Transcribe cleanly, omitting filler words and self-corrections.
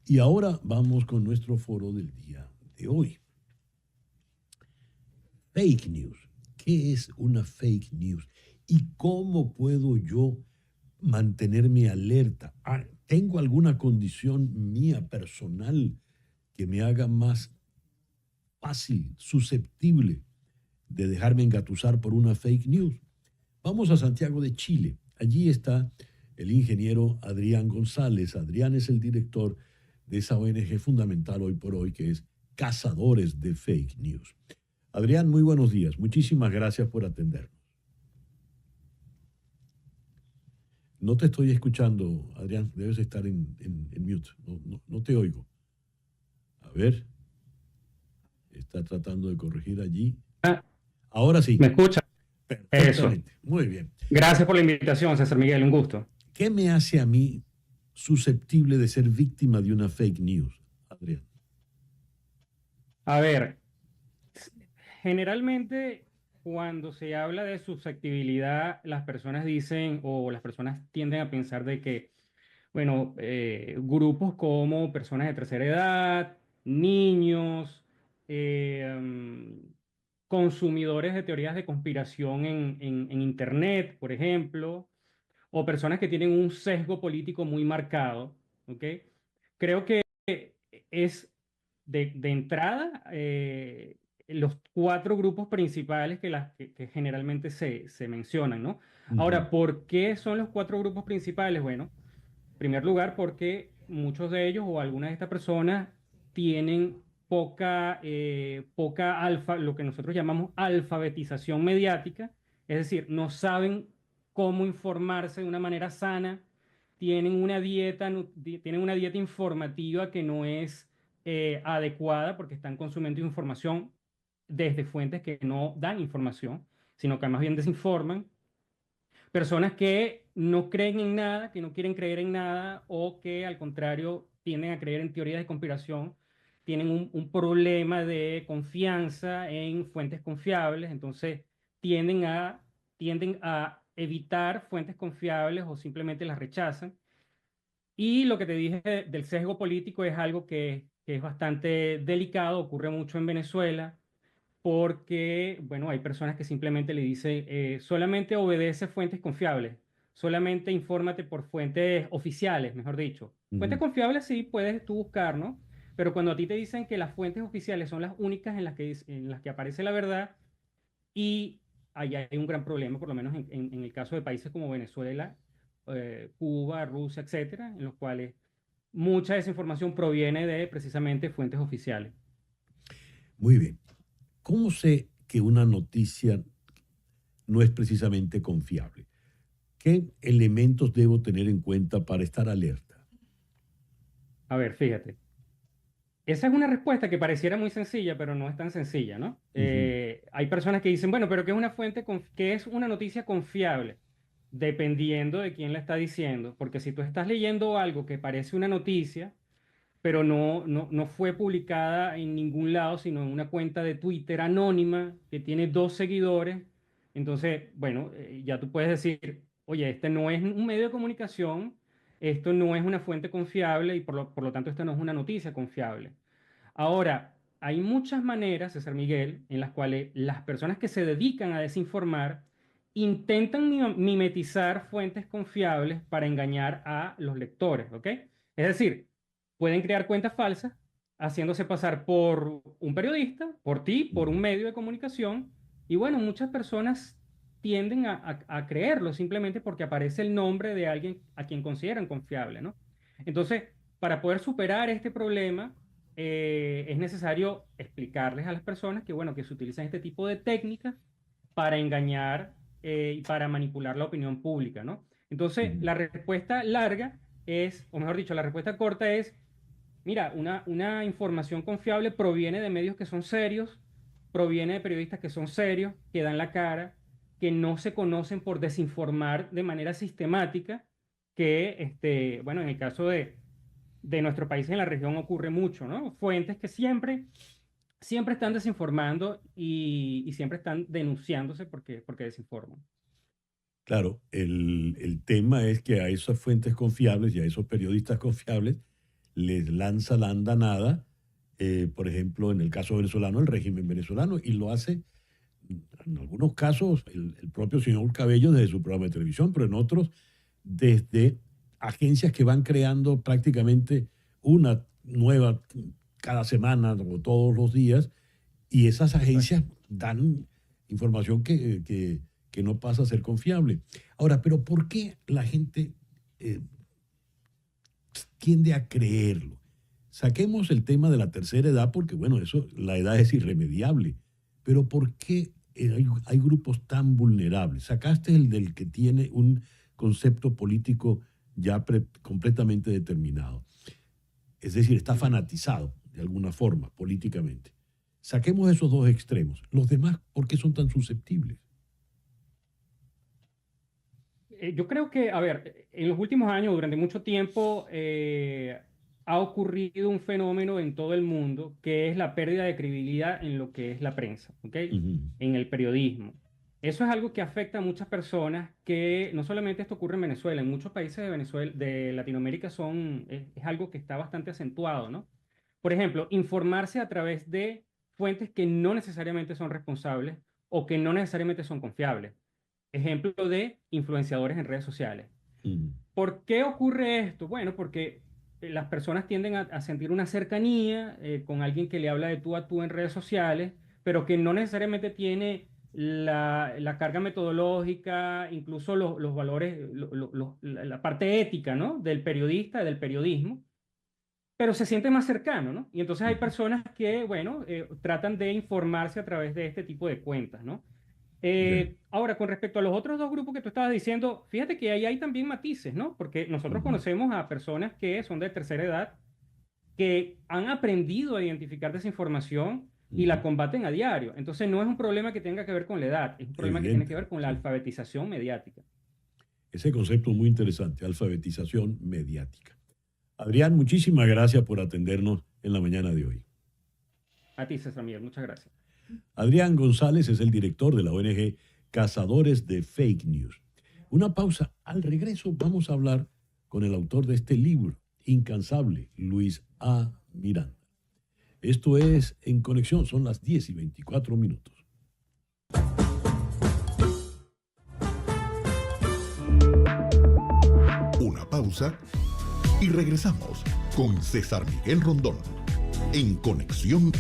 Y ahora vamos con nuestro foro del día de hoy. Fake news. ¿Qué es una fake news? ¿Y cómo puedo yo mantenerme alerta? ¿Tengo alguna condición mía personal que me haga más fácil, susceptible de dejarme engatusar por una fake news? Vamos a Santiago de Chile. Allí está el ingeniero Adrián González. Adrián es el director de esa ONG fundamental hoy por hoy que es Cazadores de Fake News. Adrián, muy buenos días. Muchísimas gracias por atendernos. No te estoy escuchando, Adrián. Debes estar en mute. No te oigo. A ver. Está tratando de corregir allí. Ahora sí. ¿Me escucha? Eso. Perfectamente. Muy bien. Gracias por la invitación, César Miguel, un gusto. ¿Qué me hace a mí susceptible de ser víctima de una fake news, Adrián? A ver, generalmente cuando se habla de susceptibilidad, las personas dicen o las personas tienden a pensar de que, bueno, grupos como personas de tercera edad, niños, consumidores de teorías de conspiración en Internet, por ejemplo, o personas que tienen un sesgo político muy marcado, ¿ok? Creo que es de entrada los cuatro grupos principales que generalmente se mencionan, ¿no? Ujú. Ahora, ¿por qué son los cuatro grupos principales? Bueno, en primer lugar, porque muchos de ellos o algunas de estas personas tienen poca lo que nosotros llamamos alfabetización mediática, es decir, no saben cómo informarse de una manera sana, tienen una dieta informativa que no es adecuada porque están consumiendo información desde fuentes que no dan información, sino que más bien desinforman. Personas que no creen en nada, que no quieren creer en nada o que al contrario tienden a creer en teorías de conspiración, tienen un problema de confianza en fuentes confiables, entonces tienden a, tienden a evitar fuentes confiables o simplemente las rechazan. Y lo que te dije del sesgo político es algo que es bastante delicado, ocurre mucho en Venezuela porque, bueno, hay personas que simplemente le dicen, solamente obedece fuentes confiables, solamente infórmate por fuentes oficiales, mejor dicho. Fuentes Ujú. confiables sí puedes tú buscar, ¿no? Pero cuando a ti te dicen que las fuentes oficiales son las únicas en las que aparece la verdad, y ahí hay un gran problema, por lo menos en el caso de países como Venezuela, Cuba, Rusia, etcétera, en los cuales mucha desinformación proviene de precisamente fuentes oficiales. Muy bien. ¿Cómo sé que una noticia no es precisamente confiable? ¿Qué elementos debo tener en cuenta para estar alerta? A ver, fíjate. Esa es una respuesta que pareciera muy sencilla, pero no es tan sencilla, ¿no? Ujú. Hay personas que dicen, bueno, pero ¿qué es una qué es una noticia confiable? Dependiendo de quién la está diciendo, porque si tú estás leyendo algo que parece una noticia, pero no fue publicada en ningún lado, sino en una cuenta de Twitter anónima que tiene 2 seguidores, entonces, bueno, ya tú puedes decir, oye, este no es un medio de comunicación, esto no es una fuente confiable y por lo tanto esto no es una noticia confiable. Ahora, hay muchas maneras, César Miguel, en las cuales las personas que se dedican a desinformar intentan mimetizar fuentes confiables para engañar a los lectores, ¿ok? Es decir, pueden crear cuentas falsas haciéndose pasar por un periodista, por ti, por un Ujú. medio de comunicación, y bueno, muchas personas tienden a creerlo simplemente porque aparece el nombre de alguien a quien consideran confiable, ¿no? Entonces, para poder superar este problema, es necesario explicarles a las personas que, bueno, que se utilizan este tipo de técnicas para engañar y para manipular la opinión pública, ¿no? Entonces, Ujú. la respuesta larga es, o mejor dicho, la respuesta corta es, mira, una información confiable proviene de medios que son serios, proviene de periodistas que son serios, que dan la cara, que no se conocen por desinformar de manera sistemática, que, bueno, en el caso de nuestro país en la región ocurre mucho, ¿no? Fuentes que siempre están desinformando y siempre están denunciándose porque desinforman. Claro, el tema es que a esas fuentes confiables y a esos periodistas confiables les lanza la andanada, por ejemplo, en el caso venezolano, el régimen venezolano, y lo hace, en algunos casos, el propio señor Cabello desde su programa de televisión, pero en otros, desde agencias que van creando prácticamente una nueva cada semana o todos los días, y esas agencias dan información que no pasa a ser confiable. Ahora, pero ¿por qué la gente tiende a creerlo? Saquemos el tema de la tercera edad, porque bueno, eso, la edad es irremediable, pero ¿por qué hay grupos tan vulnerables? Sacaste el del que tiene un concepto político ya completamente determinado. Es decir, está fanatizado de alguna forma políticamente. Saquemos esos dos extremos. Los demás, ¿por qué son tan susceptibles? Yo creo que, a ver, en los últimos años, durante mucho tiempo, ha ocurrido un fenómeno en todo el mundo que es la pérdida de credibilidad en lo que es la prensa, ¿ok? En el periodismo. Eso es algo que afecta a muchas personas que no solamente esto ocurre en Venezuela, en muchos países de Venezuela, de Latinoamérica es algo que está bastante acentuado, ¿no? Por ejemplo, informarse a través de fuentes que no necesariamente son responsables o que no necesariamente son confiables. Ejemplo de influenciadores en redes sociales. ¿Por qué ocurre esto? Bueno, porque las personas tienden a sentir una cercanía con alguien que le habla de tú a tú en redes sociales, pero que no necesariamente tiene la carga metodológica, incluso los valores, la parte ética, ¿no? Del periodista, del periodismo, pero se siente más cercano, ¿no? Y entonces hay personas que, bueno, tratan de informarse a través de este tipo de cuentas, ¿no? Ahora, con respecto a los otros dos grupos que tú estabas diciendo, fíjate que ahí hay también matices, ¿no? Porque nosotros conocemos a personas que son de tercera edad, que han aprendido a identificar desinformación y la combaten a diario. Entonces, no es un problema que tenga que ver con la edad, es un problema que tiene que ver con la alfabetización mediática. Ese concepto es muy interesante, alfabetización mediática. Adrián, muchísimas gracias por atendernos en la mañana de hoy. A ti, César Miguel, muchas gracias. Adrián González es el director de la ONG Cazadores de Fake News. Una pausa. Al regreso vamos a hablar con el autor de este libro, incansable, Luis A. Miranda. Esto es En Conexión, son las 10:24. Una pausa y regresamos con César Miguel Rondón. En Conexión